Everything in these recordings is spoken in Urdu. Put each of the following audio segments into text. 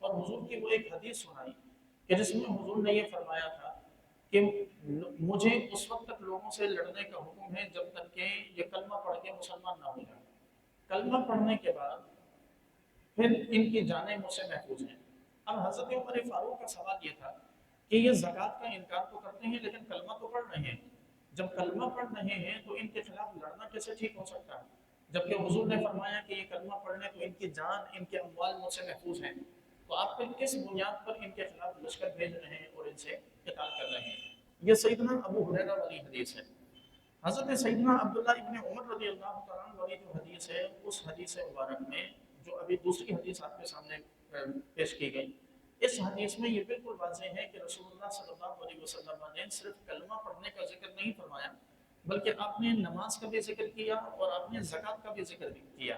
اور حضور کی وہ ایک حدیث سنائی کہ جس میں حضور نے یہ فرمایا تھا کہ مجھے اس وقت تک لوگوں سے لڑنے کا حکم ہے جب تک کہ یہ کلمہ پڑھ کے مسلمان نہ ہو جائے، کلمہ پڑھنے کے بعد پھر ان کی جانیں مجھ سے محفوظ ہیں۔ اب حضرت عمر فاروق کا سوال یہ تھا کہ یہ زکوٰۃ کا انکار تو کرتے ہیں لیکن کلمہ تو پڑھ رہے ہیں، جب کلمہ پڑھ رہے ہیں تو ان کے خلاف لڑنا کیسے ٹھیک ہو سکتا ہے؟ جبکہ حضور نے فرمایا کہ یہ کلمہ پڑھنے تو ان کی جان ان کے اموال مجھ سے محفوظ ہیں، تو آپ پھر کس بنیاد پر ان کے خلاف لشکر بھیج رہے ہیں اور ان سے قتال کر رہے ہیں؟ یہ سیدنا ابو ہریرہ والی حدیث ہے۔ حضرت سیدنا عبداللہ ابن عمر رضی اللہ تعالیٰ عنہ والی جو حدیث ہے، اس حدیث مبارک میں جو ابھی دوسری حدیث آپ کے سامنے پیش کی گئی، اس حدیث میں یہ بالکل واضح ہے کہ رسول اللہ صلی اللہ علیہ وسلم نے صرف کلمہ پڑھنے کا ذکر نہیں فرمایا، بلکہ آپ نے نماز کا بھی ذکر کیا اور آپ نے زکوٰۃ کا بھی ذکر کیا،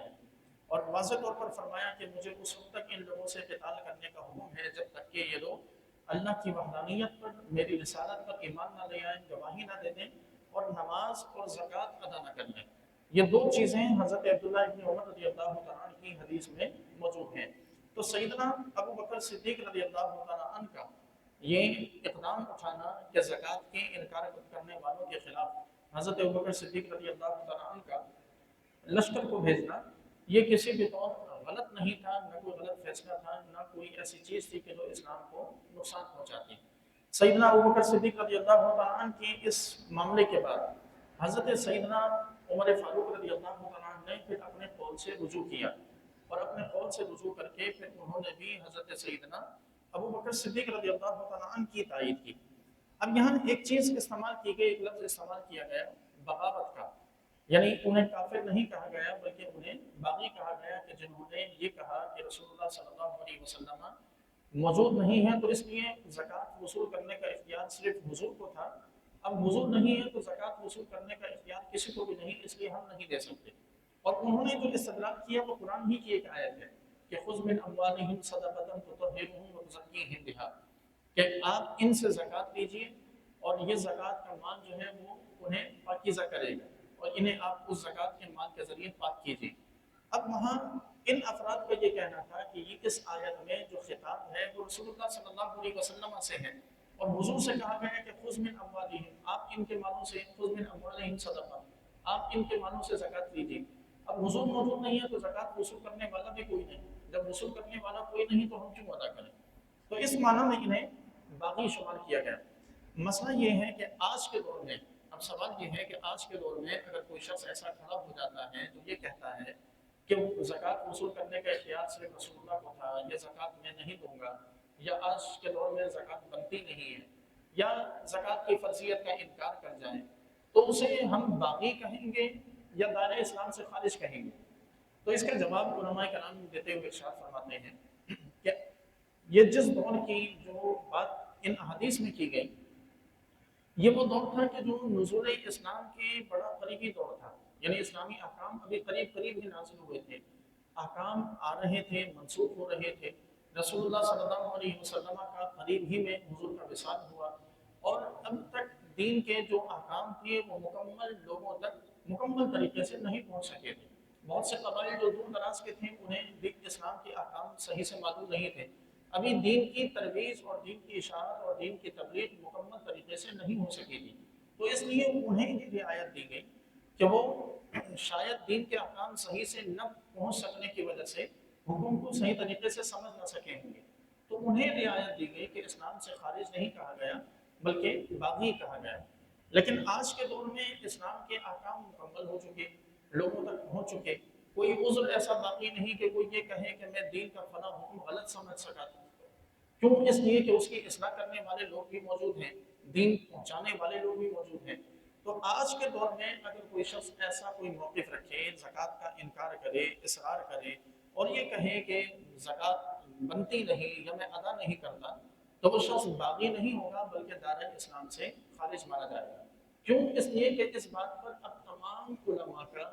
اور واضح طور پر فرمایا کہ مجھے اس وقت تک ان لوگوں سے قتال کرنے کا حکم ہے جب تک کہ یہ لوگ اللہ کی وحدانیت پر، میری رسالت پر ایمان نہ لے آئیں، گواہی نہ دے دیں اور نماز اور زکوٰۃ ادا نہ کر لیں۔ یہ دو چیزیں حضرت عبداللہ ابن عمر رضی اللہ تعالیٰ عنہ کی حدیث میں موجود ہیں۔ تو سیدنا ابو بکر صدیق رضی اللہ تعالیٰ عنہ کا یہ اقدام اٹھانا کہ زکوٰۃ کے انکار کرنے والوں کے خلاف حضرت ابو بکر صدیق رضی اللہ تعالیٰ عنہ کا لشکر کو بھیجنا، یہ کسی بھی طور پر غلط نہیں تھا، نہ کوئی غلط فیصلہ تھا، نہ کوئی ایسی چیز تھی کہ جو اسلام کو نقصان پہنچاتی۔ سیدنا ابو بکر صدیق رضی اللہ تعالیٰ عنہ کی اس معاملے کے بعد حضرت سیدنا عمر فاروق رضی اللہ تعالیٰ عنہ نے پھر اپنے قول سے رجوع کیا، اور اپنے قول سے رجوع کر کے پھر انہوں نے بھی حضرت سیدنا ابو بکر صدیق رضی اللہ تعالیٰ عنہ کی تائید کی۔ اب یہاں ایک چیز استعمال کی گئی، ایک لفظ استعمال کیا گیا بغاوت کا، یعنی انہیں کافر نہیں کہا گیا بلکہ انہیں باغی کہا گیا، کہ جنہوں نے یہ کہا کہ رسول اللہ صلی اللہ علیہ وسلم موجود نہیں ہے تو اس لیے زکوٰۃ وصول کرنے کا اختیار صرف حضور کو تھا، اب حضور نہیں ہے تو زکوٰۃ وصول کرنے کا اختیار کسی کو بھی نہیں، اس لیے ہم نہیں دے سکتے۔ اور انہوں نے جو استدلال کیا وہ قرآن ہی کی ایک آیت ہے کہ خذ من اموالہم صدقۃ تطہرھم وتزکیھم بہا، کہ آپ ان سے زکوٰۃ لیجیے اور یہ زکوٰۃ کا مال جو ہے وہ انہیں پاکیزہ کرے گا، اور انہیں آپ اس زکوٰۃ کے مال کے ذریعے پاک کیجیے۔ اب وہاں ان افراد کا یہ کہنا تھا کہ یہ اس آیت میں جو خطاب ہے وہ رسول اللہ صلی اللہ علیہ وسلم سے ہے، اور حضور سے کہا گیا ہے کہ خذ من اموالہم، آپ ان کے مالوں سے، خذ من اموالہم صدقہ، آپ ان کے مالوں سے زکوٰۃ لیجیے۔ اب حضور موجود نہیں ہے تو زکوٰۃ وصول کرنے والا بھی کوئی نہیں، جب وصول کرنے والا کوئی نہیں تو ہم کیوں ادا کریں؟ تو اس معنی میں انہیں باغی شمار کیا گیا۔ مسئلہ یہ ہے کہ آج کے دور میں، اب سوال یہ ہے کہ آج کے دور میں اگر کوئی شخص ایسا کھڑا ہو جاتا ہے جو یہ کہتا ہے کہ زکوٰۃ وصول کرنے کا اختیار صرف رسول اللہ کو تھا، یہ زکوٰۃ میں نہیں دوں گا، یا آج کے دور میں زکوٰۃ بنتی نہیں ہے، یا زکوٰۃ کی فرضیت کا انکار کر جائیں، تو اسے ہم باغی کہیں گے یا دائرہ اسلام سے خارج کہیں گے؟ تو اس کا جواب علماء کرام دیتے ہوئے ارشاد فرماتے ہیں کہ یہ جس دور کی جو بات ان احادیث میں کی گئی، یہ وہ دور تھا کہ جو نزول اسلام کے بڑا قریبی دور تھا، یعنی اسلامی احکام ابھی قریب قریب ہی نازل ہوئے تھے، احکام آ رہے تھے، منسوخ ہو رہے تھے، رسول اللہ صلی اللہ علیہ وسلم کا قریب ہی میں حضور کا وصال ہوا، اور اب تک دین کے جو احکام تھے وہ مکمل لوگوں تک مکمل طریقے سے نہیں پہنچ سکے تھے۔ بہت سے قبائل جو دور دراز کے تھے انہیں دین اسلام کے احکام صحیح سے معلوم نہیں تھے، ابھی دین کی ترویج اور دین کی اشاعت اور دین کی تبلیغ مکمل طریقے سے نہیں ہو سکی تھی، تو اس لیے انہیں یہ رعایت دی گئی کہ وہ شاید دین کے احکام صحیح سے نہ پہنچ سکنے کی وجہ سے حکم کو صحیح طریقے سے سمجھ نہ سکے ہوں گے، تو انہیں رعایت دی گئی کہ اسلام سے خارج نہیں کہا گیا بلکہ باغی کہا گیا۔ لیکن آج کے دور میں اسلام کے احکام مکمل ہو چکے، لوگوں تک پہنچ چکے، کوئی عذر ایسا باقی نہیں کہ کوئی یہ کہے کہ میں دین کا فلاں حکم غلط سمجھ سکا تھا، کیوں؟ اس لیے کہ اس کی اصلاح کرنے والے لوگ بھی موجود ہیں، دین پہنچانے والے لوگ بھی موجود ہیں۔ تو آج کے دور میں اگر کوئی شخص ایسا کوئی موقف رکھے، زکوٰۃ کا انکار کرے، اصرار کرے اور یہ کہے کہ زکوٰۃ بنتی نہیں یا میں ادا نہیں کرتا، تو وہ شخص باغی نہیں ہوگا بلکہ دائرہ اسلام سے خارج مانا جائے گا۔ کیوں؟ اس لیے کہ اس بات پر اب تمام علماء کا،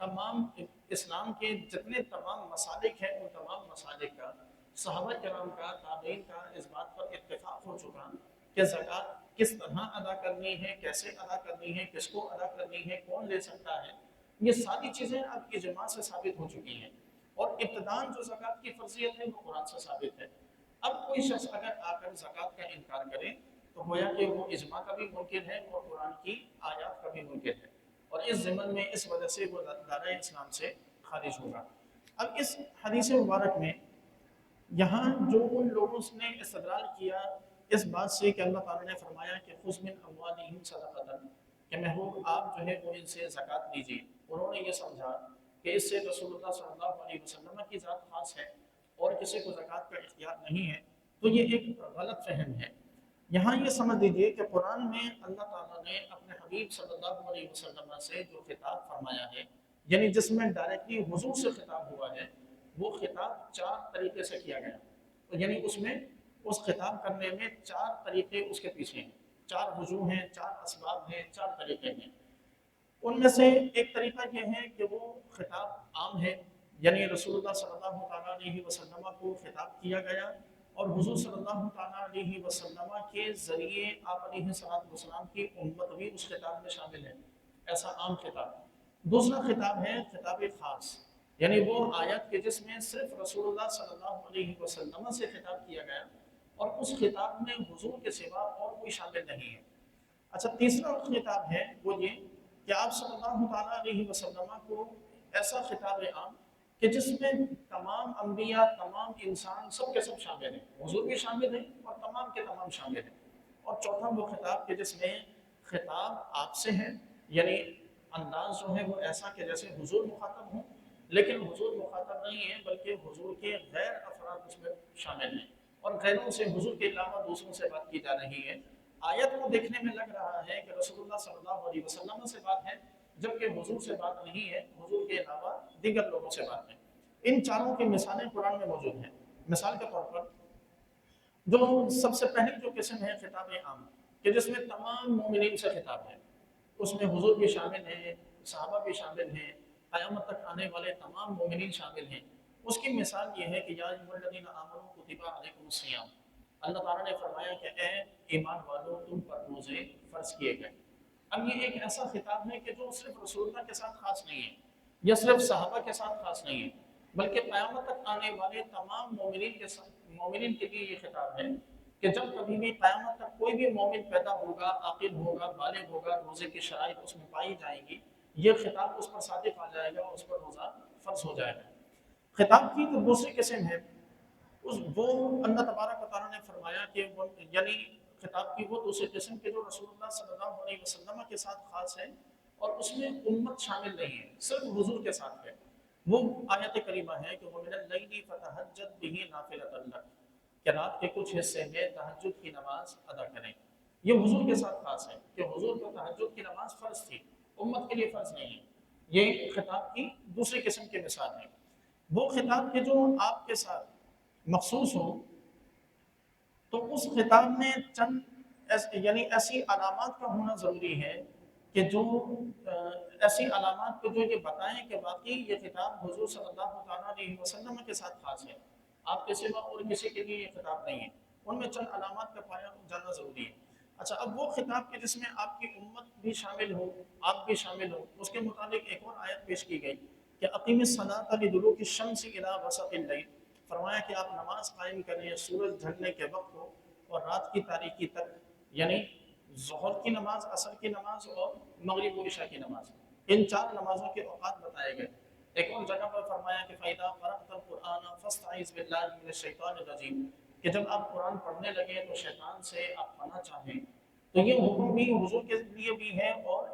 تمام اسلام کے جتنے تمام مسالک ہیں ان تمام مسالک کا، صحابہ کرام کا، تابعین کا اس بات پر اتفاق ہو چکا کہ زکوٰۃ کس طرح ادا کرنی ہے، کیسے ادا کرنی ہے، کس کو ادا کرنی ہے، کون لے سکتا ہے، یہ ساری چیزیں اب اجماع سے ثابت ہو چکی ہیں۔ اور ابتداءً جو زکوٰۃ کی فرضیت ہے وہ قرآن سے ثابت ہے، اب کوئی شخص اگر آ کر زکوٰۃ کا انکار کرے تو گویا کہ وہ اجماع کا بھی منکر ہے اور قرآن کی آیات کا بھی منکر ہے، اور اس ضمن میں اس وجہ سے وہ دائرۂ اسلام سے خارج ہوگا۔ اب اس حدیث مبارک میں یہاں جو ان لوگوں نے استدلال کیا اس بات سے کہ اللہ تعالیٰ نے فرمایا کہ خذ من اموالہم صدقۃ، کہ محبوب آپ جو ہے وہ ان سے زکوٰۃ لیجیے، انہوں نے یہ سمجھا کہ اس سے رسول اللہ صلی اللہ علیہ وسلم کی ذات خاص ہے اور کسی کو زکوٰۃ کا اختیار نہیں ہے، تو یہ ایک غلط فہم ہے۔ یہاں یہ سمجھ لیجیے کہ قرآن میں اللہ تعالیٰ نے اپنے حبیب صلی اللہ علیہ وسلم سے جو خطاب فرمایا ہے، یعنی جس میں ڈائریکٹلی حضور سے خطاب ہوا ہے، وہ خطاب چار طریقے سے کیا گیا، تو یعنی اس میں اس خطاب کرنے میں چار طریقے اس کے پیچھے ہیں، چار وجوہ ہیں، چار اسباب ہیں، چار طریقے ہیں۔ ان میں سے ایک طریقہ یہ ہے کہ وہ خطاب عام ہے، یعنی رسول اللہ صلی اللہ تعالیٰ علیہ وسلم کو خطاب کیا گیا اور حضور صلی اللہ تعالیٰ علیہ وسلم کے ذریعے آپ علیہ السلام کی امت بھی اس خطاب میں شامل ہے، ایسا عام خطاب۔ دوسرا خطاب ہے خطاب خاص، یعنی وہ آیت کے جس میں صرف رسول اللہ صلی اللہ علیہ وسلم سے خطاب کیا گیا اور اس خطاب میں حضور کے سوا اور کوئی شامل نہیں ہے۔ اچھا، تیسرا خطاب ہے وہ یہ کہ آپ صلی اللہ تعالیٰ علیہ وسلم کو ایسا خطاب عام کہ جس میں تمام انبیاء، تمام انسان سب کے سب شامل ہیں، حضور بھی شامل ہیں اور تمام کے تمام شامل ہیں۔ اور چوتھا وہ خطاب کہ جس میں خطاب آپ سے ہے، یعنی انداز جو ہے وہ ایسا کہ جیسے حضور مخاطب ہوں، لیکن حضور مخاطب نہیں ہے بلکہ حضور کے غیر افراد اس میں شامل ہیں اور غیروں سے، حضور کے علاوہ دوسروں سے بات کی جا رہی ہے۔ آیت کو دیکھنے میں لگ رہا ہے کہ رسول اللہ صلی اللہ علیہ وسلم سے بات ہے، جبکہ حضور سے بات نہیں ہے، حضور کے علاوہ دیگر لوگوں سے بات ہے۔ ان چاروں کی مثالیں قرآن میں موجود ہیں۔ مثال کے طور پر جو سب سے پہلی جو قسم ہے خطاب عام، کہ جس میں تمام مومنین سے خطاب ہے، اس میں حضور بھی شامل ہیں، صحابہ بھی شامل ہیں، قیامت تک آنے والے تمام مومنین شامل ہیں۔ اس کی مثال یہ ہے کہ یا ایھا الذین آمنوا کتب علیکم الصیام، اللہ تعالیٰ نے فرمایا کہ اے ایمان والو تم پر روزے فرض کیے گئے۔ اب یہ ایک ایسا خطاب ہے کہ جو صرف رسول اللہ کے ساتھ خاص نہیں ہے یا صرف صحابہ کے ساتھ خاص نہیں ہے، بلکہ قیامت تک آنے والے تمام مومنین کے ساتھ، مومنین کے لیے یہ خطاب ہے کہ جب کبھی بھی قیامت تک کوئی بھی مومن پیدا ہوگا، عاقل ہوگا، بالغ ہوگا، روزے کی شرائط اس میں پائی جائیں گی، یہ خطاب اس پر صادق آ جائے گا اور اس پر روزہ فرض ہو جائے گا۔ خطاب کی جو دوسری قسم ہے وہ اللہ تبارک و تعالیٰ نے فرمایا کہ وہ یعنی خطاب کی وہ دوسری قسم کہ جو رسول اللہ صلی اللہ علیہ وسلم کے ساتھ خاص ہے اور اس میں امت شامل نہیں ہے، صرف حضور کے ساتھ ہے۔ وہ آیت کریمہ ہے کہ وَمِنَ اللَّيْلِ فَتَهَجَّدْ بِهِ نَافِلَةً لَكَ، کہ رات کے کچھ حصے میں تہجد کی نماز ادا کریں۔ یہ حضور کے ساتھ خاص ہے کہ حضور کو تہجد کی نماز فرض تھی، امت کے لیے فرض نہیں ہے۔ یہ خطاب کی دوسری قسم کی مثال ہے۔ وہ خطاب کہ جو آپ کے ساتھ مخصوص ہو، تو اس خطاب میں چند یعنی ایسی علامات کا ہونا ضروری ہے کہ جو ایسی علامات کو جو یہ بتائیں کہ واقعی یہ خطاب حضور صلی اللہ تعالیٰ علیہ وسلم کے ساتھ خاص ہے، آپ کے سوا اور کسی کے لیے یہ خطاب نہیں ہے۔ ان میں چند علامات کا پایا جانا ضروری ہے۔ اچھا، اب وہ خطاب کہ جس میں آپ کی امت بھی شامل ہو، آپ بھی شامل ہو، اس کے متعلق ایک اور آیت پیش کی گئی کہ اقیم الصلاۃ لدلوک الشمس الی غسق اللیل، فرمایا کہ آپ نماز قائم کریں سورج ڈھلنے کے وقت کو اور رات کی تاریکی تک، یعنی ظہر کی نماز، عصر کی نماز اور مغرب و عشاء کی نماز، ان چار نمازوں کے اوقات بتائے گئے۔ ایک اور جگہ پر فرمایا کہ فَإِذَا قَرَأْتَ الْقُرْآنَ فَاسْتَعِذْ بِاللَّهِ مِنَ الشَّيْطَانِ الرَّجِيمِ، کہ جب آپ قرآن پڑھنے لگے تو شیطان سے آپ پناہ چاہیں۔ تو یہ حکم بھی حضور کے لیے بھی ہے اور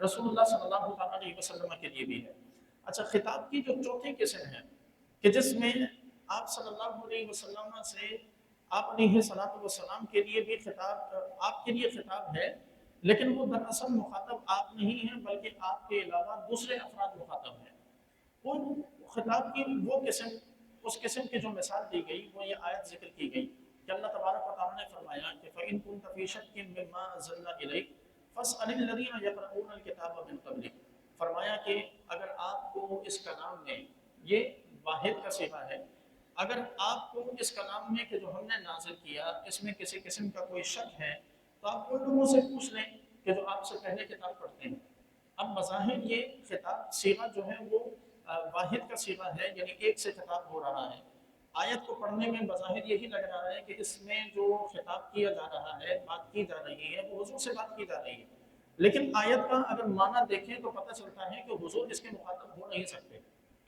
رسول اللہ صلی اللہ تعالیٰ علیہ وسلم کے لیے بھی ہے۔ اچھا، خطاب کی جو چوتھی قسم ہے کہ جس میں آپ صلی اللہ علیہ وسلم سے، آپ علیہ السلام کے لیے بھی خطاب، آپ کے لیے خطاب ہے، لیکن وہ دراصل مخاطب آپ نہیں ہیں بلکہ آپ کے علاوہ دوسرے افراد مخاطب ہیں۔ ان خطاب کی وہ قسم، اس قسم کی جو مثال دی گئی وہ یہ آیت ذکر کی گئی کہ اللہ تبارک و تعالیٰ نے فرمایا کہ فَإِن كُنتَ فِي شَكٍّ مِّمَّا أَنزَلْنَا إِلَيْكَ فَاسْأَلِ الَّذِينَ يَقْرَؤُونَ الْكِتَابَ مِن قَبْلِكَ، فرمایا کہ اگر آپ کو اس کلام میں، یہ واحد کا صیغہ ہے، اگر آپ کو اس کلام میں کہ جو ہم نے نازل کیا اس میں کسی قسم کا کوئی شک ہے تو آپ ان لوگوں سے پوچھ لیں کہ جو آپ سے پہلے کتاب پڑھتے ہیں۔ اب بظاہر یہ خطاب صیغہ جو ہے وہ واحد کا صیغہ ہے، یعنی ایک سے خطاب ہو رہا ہے، آیت کو پڑھنے میں بظاہر یہی لگ رہا ہے کہ اس میں جو خطاب کیا جا رہا ہے، بات کی جا رہی ہے، وہ حضور سے بات کی جا رہی ہے، لیکن آیت کا اگر معنی دیکھیں تو پتہ چلتا ہے کہ حضور اس کے مخاطب ہو نہیں سکتے،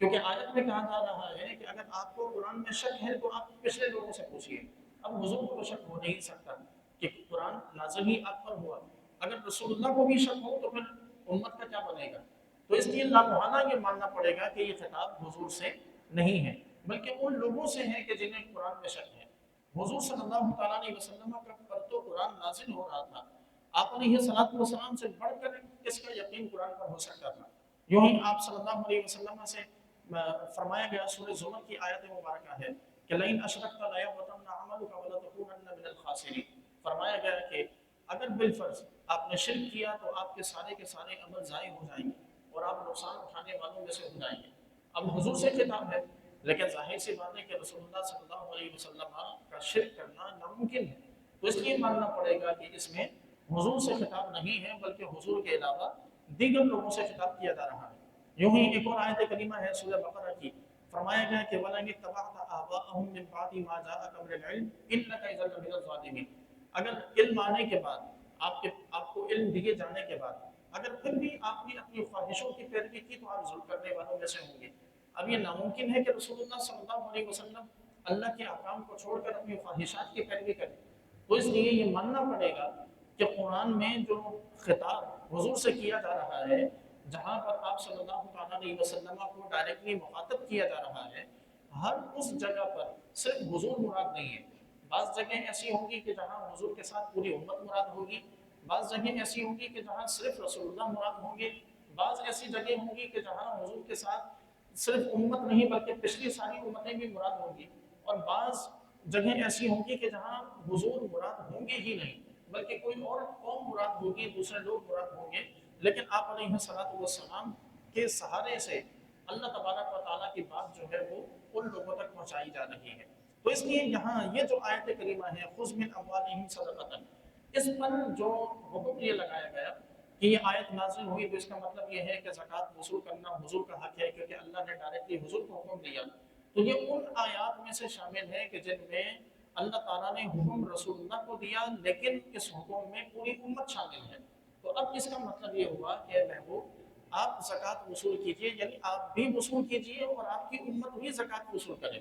کیونکہ آیت میں کہا جا رہا ہے کہ اگر آپ کو قرآن میں شک ہے تو آپ پچھلے لوگوں سے پوچھیے۔ اب حضور کو تو شک ہو نہیں سکتا کہ قرآن نازل ہی آپ پر ہوا، اگر رسول اللہ کو بھی شک ہو تو پھر امت کا کیا بنے گا؟ تو اس لیے لامحالہ یہ ماننا پڑے گا کہ یہ خطاب حضور سے نہیں ہے، بلکہ ان لوگوں سے ہے کہ جنہیں قرآن میں شک ہے۔ حضور صلی اللہ تعالیٰ علیہ وسلم کا پر تو قرآن نازل ہو رہا تھا، آپ علیہ الصلوۃ والسلام سے بڑھ کر کس کا یقین قرآن پر ہو سکتا تھا؟ یوں ہی آپ صلی اللہ علیہ وسلم سے فرمایا گیا، سورہ زمر کی آیت مبارکہ ہے کہ لئن اشرکت لیحبطن عملک ولتکونن من الخاسرین۔ فرمایا گیا کہ اگر بالفرض آپ نے شرک کیا تو آپ کے سارے عمل ضائع ہو جائیں گے اور آپ نقصان اٹھانے والوں میں سے ہو جائیں گے۔ اب حضور سے خطاب ہے، لیکن ظاہر سی بات ہے کہ رسول اللہ صلی اللہ علیہ وسلم کا شرک کرنا ناممکن ہے، تو اس لیے ماننا پڑے گا کہ اس میں حضور سے خطاب نہیں ہے بلکہ حضور کے علاوہ دیگر لوگوں سے خطاب کیا جا رہا ہے۔ یوں ہی ایک اور آیت کریمہ ہے سورہ بقرہ کی، فرمایا گیا کہ وَلَئِن اتَّبَعْتَ أَهْوَاءَهُم مِّن بَعْدِ مَا جَاءَكَ مِنَ الْعِلْمِ إِنَّكَ إِذًا لَّمِنَ الظَّالِمِينَ۔ اگر علم آنے کے بعد، آپ کو علم دیے جانے کے بعد اگر پھر بھی آپ نے اپنی خواہشوں کی پیروی کی تو آپ ظلم کرنے والوں میں سے ہوں گے۔ اب یہ ناممکن ہے کہ رسول اللہ صلی اللہ علیہ وسلم اللہ کے احکام کو چھوڑ کر اپنی خواہشات کی پیروی کریں، تو اس لیے یہ ماننا پڑے گا کہ قرآن میں جو خطاب حضور سے کیا جا رہا ہے، جہاں پر آپ صلی اللہ علیہ وسلم کو ڈائریکٹلی مخاطب کیا جا رہا ہے، ہر اس جگہ پر صرف حضور مراد نہیں ہے۔ بعض جگہیں ایسی ہوں گی کہ جہاں حضور کے ساتھ پوری امت مراد ہوگی، بعض جگہیں ایسی ہوں گی کہ جہاں صرف رسول اللہ مراد ہوں گے، بعض ایسی جگہیں ہوں گی کہ جہاں حضور کے ساتھ صرف امت نہیں بلکہ پچھلی ساری امتیں بھی مراد ہوں گی، اور بعض جگہیں ایسی ہوں گی کہ جہاں حضور مراد ہوں گے ہی نہیں بلکہ کوئی اور قوم مراد ہوگی، دوسرے لوگ مراد ہوں گے، لیکن آپ علیہ الصلوۃ والسلام کے سہارے سے اللہ تبارک و تعالیٰ کی بات جو ہے وہ ان لوگوں تک پہنچائی جا رہی ہے۔ تو اس لیے یہاں یہ جو آیت کریمہ ہے خذ من اموالہم صدقۃ، اس پر جو حکم یہ لگایا گیا کہ یہ آیت نازل ہوئی تو اس کا مطلب یہ ہے کہ زکوٰۃ وصول کرنا حضور کا حق ہے، کیونکہ اللہ نے ڈائریکٹلی حضور کو حکم دیا۔ تو یہ ان آیات میں سے شامل ہے کہ جن میں اللہ تعالیٰ نے حکم رسول اللہ کو دیا، لیکن اس حکم میں پوری امت شامل ہے۔ تو اب اس کا مطلب یہ ہوا کہ اے محبوب آپ زکوٰۃ وصول کیجئے، یعنی آپ بھی وصول کیجئے اور آپ کی امت بھی زکوٰۃ وصول کرے،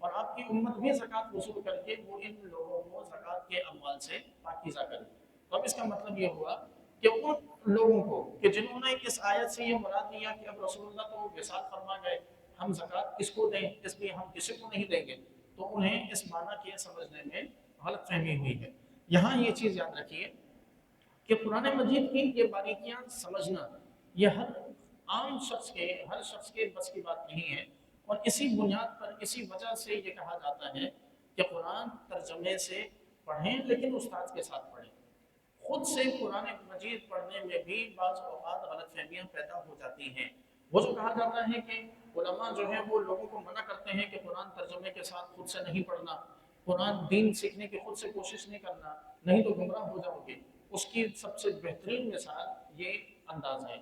اور آپ کی امت بھی زکوٰۃ وصول کر کے وہ ان لوگوں کو زکوٰۃ کے اموال سے پاکیزہ کرے۔ تو اب اس کا مطلب یہ ہوا کہ ان لوگوں کو کہ جنہوں نے اس آیت سے یہ مراد لیا کہ اب رسول اللہ تو وصال فرما گئے، ہم زکوٰۃ کس کو دیں، اس لیے ہم کسی کو نہیں دیں گے، تو انہیں اس معنی کے سمجھنے میں غلط فہمی ہوئی ہے۔ یہاں یہ چیز یاد رکھیے کہ قرآن مجید کی یہ باریکیاں سمجھنا یہ ہر شخص کے بس کی بات نہیں ہے، اور اسی بنیاد پر اسی وجہ سے یہ کہا جاتا ہے کہ قرآن ترجمے سے پڑھیں لیکن استاد کے ساتھ پڑھیں۔ خود سے قرآن مجید پڑھنے میں بھی بعض اوقات غلط فہمیاں پیدا ہو جاتی ہیں۔ وہ جو کہا جاتا ہے کہ علماء جو ہیں وہ لوگوں کو منع کرتے ہیں کہ قرآن ترجمے کے ساتھ خود سے نہیں پڑھنا، قرآن دین سیکھنے کی خود سے کوشش نہیں کرنا، نہیں تو گمراہ ہو جاؤ گے۔ اس کی سب سے بہترین مثال یہ انداز ہے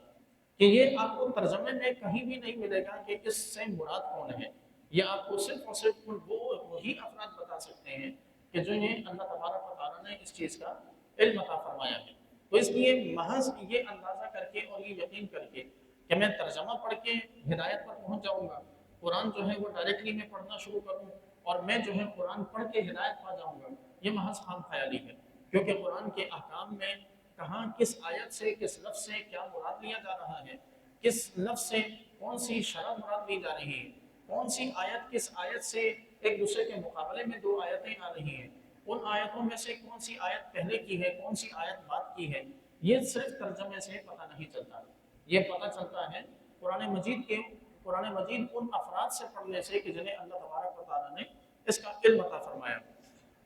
کہ یہ آپ کو ترجمے میں کہیں بھی نہیں ملے گا کہ اس سے مراد کون ہے، یہ آپ کو صرف اور صرف وہی افراد بتا سکتے ہیں کہ جنہیں اللہ تبارک و تعالیٰ نے اس چیز کا علم عطا فرمایا ہے۔ تو اس لیے محض یہ اندازہ کر کے اور یہ یقین کر کے کہ میں ترجمہ پڑھ کے ہدایت پر پہنچ جاؤں گا، قرآن جو ہے وہ ڈائریکٹلی میں پڑھنا شروع کروں اور میں جو ہے قرآن پڑھ کے ہدایت پا جاؤں گا، یہ محض خام خیالی ہے، کیونکہ قرآن کے احکام میں کہاں کس آیت سے کس لفظ سے کیا مراد لیا جا رہا ہے، کس لفظ سے کون سی شرح مراد لی جا رہی ہے، کون سی آیت کس آیت سے ایک دوسرے کے مقابلے میں دو آیتیں آ رہی ہیں، ان آیتوں میں سے کون سی آیت پہلے کی ہے کون سی آیت بعد کی ہے، یہ صرف ترجمے سے پتہ نہیں چلتا، یہ پتہ چلتا ہے قرآن مجید ان افراد سے پڑھنے سے کہ جنہیں اللہ تبارک و تعالیٰ نے اس کا علم عطا فرمایا۔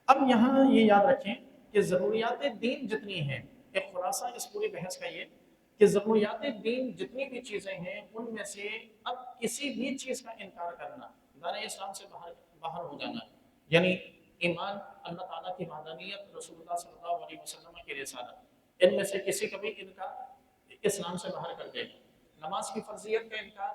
اب یہاں یہ یاد رکھیں کہ ضروریات دین جتنی ہیں، ایک خلاصہ اس پوری بحث کا یہ کہ ضروریات دین جتنی بھی چیزیں ہیں ان میں سے اب کسی بھی چیز کا انکار کرنا دار اسلام سے باہر ہو جانا ہے، یعنی ایمان اللہ تعالیٰ کی وحدانیت، رسول اللہ صلی اللہ علیہ وسلم کی رسالت، ان میں سے کسی کا بھی انکار اسلام سے باہر کر دے گا۔ نماز کی فرضیت کا انکار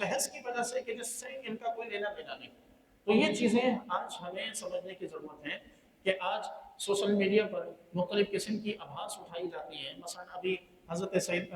بحث کی وجہ سے کہ جس سے ان کا کوئی لینا دینا نہیں. تو یہ چیزیں آج ہمیں سمجھنے کی ضرورت ہے کہ آج سوشل میڈیا پر مختلف قسم کی آبھاس اٹھائی جاتی ہیں. مثلا ابھی حضرت سید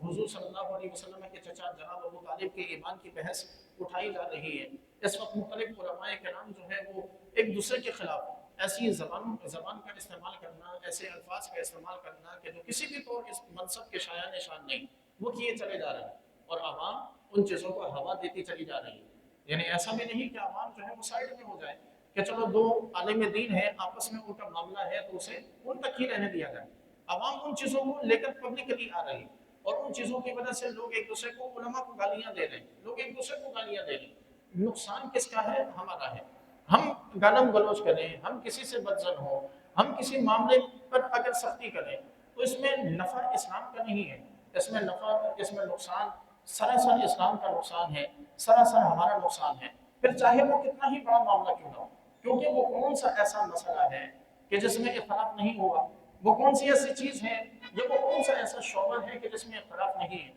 حضور صلی اللہ علیہ وسلم کے چچا جناب ابو طالب کے ایمان کی بحث اٹھائی جا رہی ہے. اس وقت مختلف علماء کرام جو ہے وہ ایک دوسرے کے خلاف ایسی زبان کا استعمال کرنا، ایسے الفاظ کا استعمال کرنا کہ جو کسی بھی طور اس منصب کے شایان نشان نہیں، وہ کیے چلے جا رہے ہیں. اور عوام ان چیزوں کو ہوا دیتی چلی جا رہی ہے. یعنی ایسا بھی نہیں کہ عوام جو ہے وہ سائڈ میں ہو جائے کہ چلو دو عالم دین ہے، آپس میں ان کا معاملہ ہے تو اسے ان تک ہی رہنے دیا جائے. عوام ان چیزوں کو لے کر پبلکلی آ رہی ہے اور ان چیزوں کی وجہ سے لوگ ایک دوسرے کو، علماء کو گالیاں دے رہے ہیں، لوگ ایک دوسرے کو گالیاں دے رہے ہیں. نقصان کس کا ہے؟ ہمارا ہے. ہم گالم گلوچ کریں، ہم کسی سے بدزن ہو، ہم کسی معاملے پر اگر سختی کریں تو اس میں نفع اسلام کا نہیں ہے. اس میں نفع، اس میں نقصان سراسر اسلام کا نقصان ہے، سراسر ہمارا نقصان ہے. پھر چاہے وہ کتنا ہی بڑا معاملہ کیوں نہ ہو، کیونکہ وہ کون سا ایسا مسئلہ ہے کہ جس میں اختلاف نہیں ہوا؟ وہ کون سی ایسی چیز ہے یا وہ کون سا ایسا شعبہ ہے کہ جس میں اختلاف نہیں ہے؟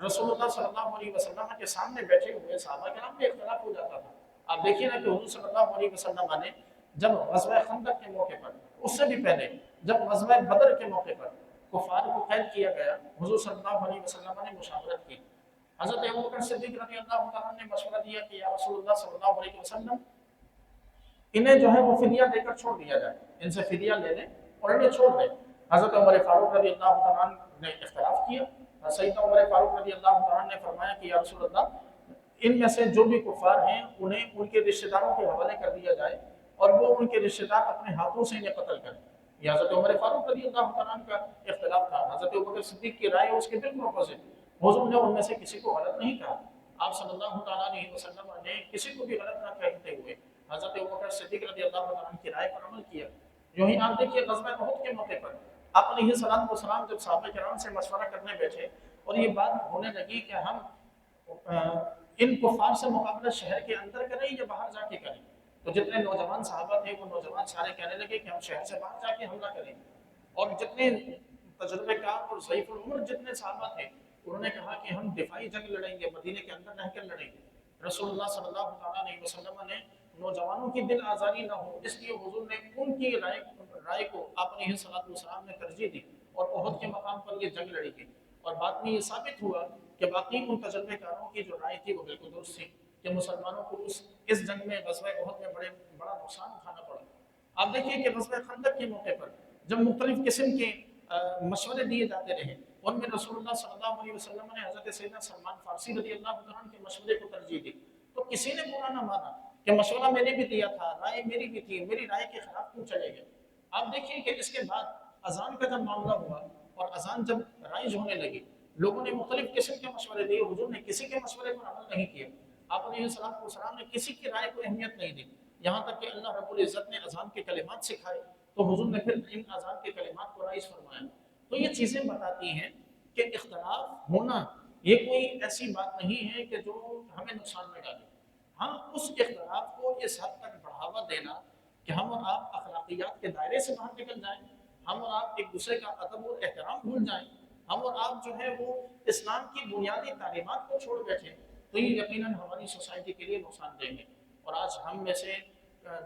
رسول اللہ صلی اللہ علیہ وسلم کے سامنے بیٹھے ہوئے صحابہ کرام میں اختلاف ہو جاتا تھا. آپ دیکھیے نا کہ حضور صلی اللہ علیہ وسلم نے جب غزوہ خندق کے موقع پر، اس سے بھی پہلے جب غزوہ بدر کے موقع پر کفار کو قید کیا گیا، حضور صلی اللہ علیہ وسلم نے مشاورت کی. حضرت ابوبکر صدیق رضی اللہ تعالیٰ نے مشورہ دیا کہ یا رسول اللہ صلی اللہ علیہ وسلم، انہیں جو ہے وہ فدیہ دے کر چھوڑ دیا جائے، ان سے فدیہ لے لیں اور انہیں چھوڑ دیں. حضرت عمر فاروق رضی اللہ تعالیٰ نے اختلاف کیا. سیدنا عمر فاروق رضی اللہ تعالیٰ نے فرمایا کہ یا رسول اللہ، ان میں سے جو بھی کفار ہیں انہیں ان کے رشتہ داروں کے حوالے کر دیا جائے اور وہ ان کے رشتہ دار اپنے ہاتھوں سے انہیں قتل کریں. یہ حضرت عمر فاروق رضی اللہ تعالیٰ کا اختلاف تھا. حضرت ابوبکر صدیق کی رائے اس کے بالکل اپوزٹ. حضور نے ان میں سے کسی کو غلط نہیں کہا. آپ صلی اللہ تعالیٰ علیہ وسلم نے کسی کو بھی غلط نہ کہتے ہوئے حضرت ابوبکر صدیق رضی اللہ تعالیٰ کی رائے پر عمل کیا. یوں ہی آپ دیکھیے غزوہ احد کے موقع پر آپ علیہ السلام جب صحابہ کرام سے مشورہ کرنے بیٹھے اور یہ بات ہونے لگی کہ ہم ان کفار سے مقابلہ شہر کے اندر کریں یا باہر جا کے کریں، تو جتنے نوجوان صحابہ تھے وہ نوجوان سارے کہنے لگے کہ ہم شہر سے باہر جا کے حملہ کریں. اور جتنے تجربے کار اور ضعیف العمر جتنے صحابہ تھے انہوں نے کہا کہ ہم دفاعی جنگ لڑیں گے، مدینے کے اندر رہ کر لڑیں گے. رسول اللہ صلی اللہ علیہ وسلم نے نوجوانوں کی دل آزاری نہ ہو اس لیے حضور نے ان کی رائے کو آپ علیہ السلام نے ترجیح دی اور احد کے مقام پر یہ جنگ لڑی گئی. اور بعد میں یہ ثابت ہوا کہ باقی ان تجربے کاروں کی جو رائے تھی وہ بالکل درست تھی کہ مسلمانوں کو اس جنگ میں غزوہ احد میں بڑا نقصان اٹھانا پڑا. آپ دیکھیے کہ غزوہ خندق کے موقع پر جب مختلف قسم کے مشورے دیے جاتے رہے، ان میں رسول اللہ صلی اللہ علیہ وسلم نے حضرت سیدنا سلمان فارسی رضی اللہ عنہ کے مشورے کو ترجیح دی. تو کسی نے برا نہ مانا کہ مشورہ میں نے بھی دیا تھا، رائے میری بھی تھی، میری رائے کے خلاف کیوں چلے گئے. آپ دیکھیے کہ اس کے بعد اذان کا جب معاملہ ہوا اور اذان جب رائج ہونے لگی، لوگوں نے مختلف قسم کے مشورے دیے، حضور نے کسی کے مشورے پر عمل نہیں کیا. آپ علیہ السلام نے کسی کی رائے کو اہمیت نہیں دی. یہاں تک کہ اللہ رب العزت نے اذان کے کلمات سکھائے تو حضور نے پھر ان اذان کے کلمات کو رائج فرمایا. تو یہ چیزیں بتاتی ہیں کہ اختلاف ہونا یہ کوئی ایسی بات نہیں ہے کہ جو ہمیں نقصان میں ڈالے. ہم اس اختلاف کو اس حد تک بڑھاوا دینا کہ ہم اور آپ اخلاقیات کے دائرے سے باہر نکل جائیں، ہم اور آپ ایک دوسرے کا ادب اور احترام بھول جائیں، ہم اور آپ جو ہے وہ اسلام کی بنیادی تعلیمات کو چھوڑ بیٹھے، تو یہ یقیناً ہماری سوسائٹی کے لیے نقصان دہ ہے. اور آج ہم میں سے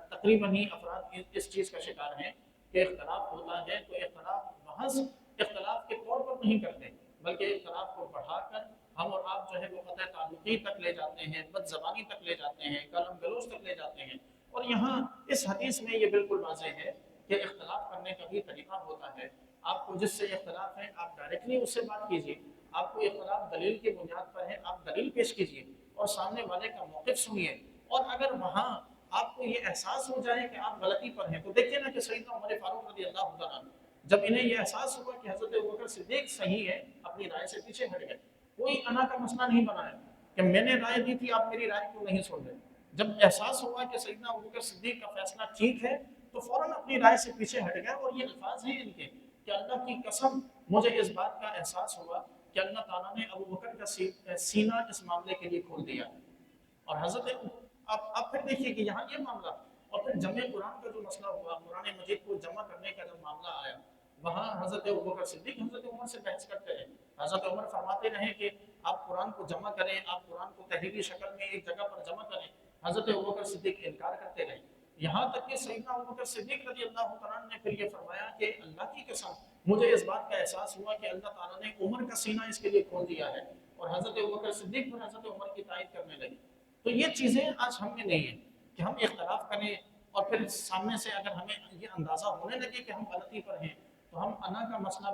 تقریباً ہی افراد اس چیز کا شکار ہیں کہ اختلاف ہوتا ہے تو اختلاف محض اختلاف کے طور پر نہیں کرتے بلکہ اختلاف کو بڑھا کر ہم اور آپ جو ہے وہ قطع تعلقی تک لے جاتے ہیں، بد زبانی تک لے جاتے ہیں، گالم گلوچ تک لے جاتے ہیں. اور یہاں اس حدیث میں یہ بالکل واضح ہے کہ اختلاف کرنے کا بھی طریقہ ہوتا ہے. آپ کو جس سے اختلاف ہے آپ ڈائریکٹلی اس سے بات کیجیے. آپ کو اختلاف دلیل کی بنیاد پر ہے، آپ دلیل پیش کیجیے اور سامنے والے کا موقف سنیے. اور اگر وہاں آپ کو یہ احساس ہو جائے کہ آپ غلطی پر ہیں تو دیکھیے نا کہ سیدنا عمر فاروق رضی اللہ عنہ جب انہیں یہ احساس ہوا کہ حضرت ابوبکر صدیق صحیح ہے، اپنی رائے سے پیچھے ہٹ گئے. کوئی انا کا مسئلہ نہیں بنایا کہ میں نے رائے دی تھی آپ میری رائے کیوں نہیں سن رہے. جب احساس ہوا کہ سیدنا ابوبکر صدیق کا فیصلہ ٹھیک ہے تو فوراً اپنی رائے سے پیچھے ہٹ گئے. اور یہ الفاظ ہیں ان کے کہ اللہ کی قسم مجھے اس بات کا احساس ہوا کہ اللہ تعالیٰ نے ابوبکر کا سینہ اس معاملے کے لیے کھول دیا. اور حضرت آپ پھر دیکھیے کہ یہاں یہ معاملہ اور پھر جمع قرآن کا جو مسئلہ ہوا، قرآن مجید کو جمع کرنے کا جب معاملہ آیا، وہاں حضرت ابوبکر صدیق حضرت عمر سے بحث کرتے رہے. حضرت عمر فرماتے رہے کہ آپ قرآن کو جمع کریں، آپ قرآن کو تحریری شکل میں ایک جگہ پر جمع کریں. حضرت ابوبکر صدیق انکار کرتے رہے، یہاں تک کہ سیدنا ابوبکر صدیق رضی اللہ تعالیٰ عنہ نے پھر یہ فرمایا کہ اللہ کی قسم مجھے اس بات کا احساس ہوا کہ اللہ تعالیٰ نے عمر کا سینہ اس کے لیے کھول دیا ہے. اور حضرت ابوبکر صدیق پر حضرت عمر کی تائید کرنے لگے. تو یہ چیزیں آج ہم میں نہیں ہیں کہ ہم اختلاف کریں اور پھر سامنے سے اگر ہمیں یہ اندازہ ہونے لگے کہ ہم غلطی پر ہیں تو ہم انا کا مسئلہ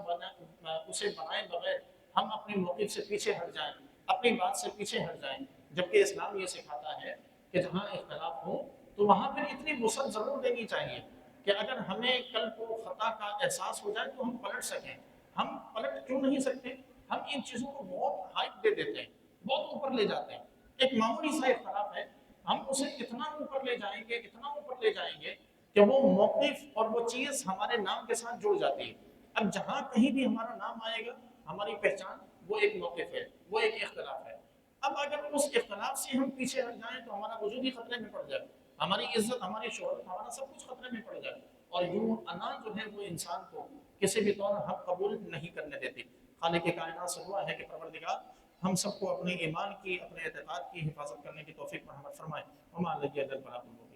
اسے بنائے بغیر ہم اپنے موقف سے پیچھے ہٹ جائیں، اپنی بات سے پیچھے ہٹ جائیں. جبکہ اسلام یہ سکھاتا ہے کہ جہاں اختلاف ہو تو وہاں پھر اتنی وسعت ضرور دینی چاہیے کہ اگر ہمیں کل کو خطا کا احساس ہو جائے تو ہم پلٹ سکیں. ہم پلٹ کیوں نہیں سکتے؟ ہم ان چیزوں کو بہت ہائپ دے دیتے ہیں، بہت اوپر لے جاتے ہیں. ایک معمولی سا اختلاف ہے، ہم اسے اتنا اوپر لے جائیں گے، اتنا اوپر لے جائیں گے کہ وہ موقف اور وہ چیز ہمارے نام کے ساتھ جڑ جاتی ہے. اب جہاں کہیں بھی ہمارا نام آئے گا ہماری پہچان وہ ایک موقف ہے، وہ ایک اختلاف ہے. اب اگر اس اختلاف سے ہم پیچھے ہٹ جائیں تو ہمارا وجود ہی خطرے میں پڑ جائے، ہماری عزت، ہماری شہرت، ہمارا سب کچھ خطرے میں پڑ جائے. اور یوں انا جو ہے وہ انسان کو کسی بھی طور حق قبول نہیں کرنے دیتی. خالق کائنات سے دعا ہے کہ پروردگار ہم سب کو اپنے ایمان کی، اپنے اعتقاد کی حفاظت کرنے کی توفیق مرحمت فرمائے. وما علیہ الا البلاغ المبین.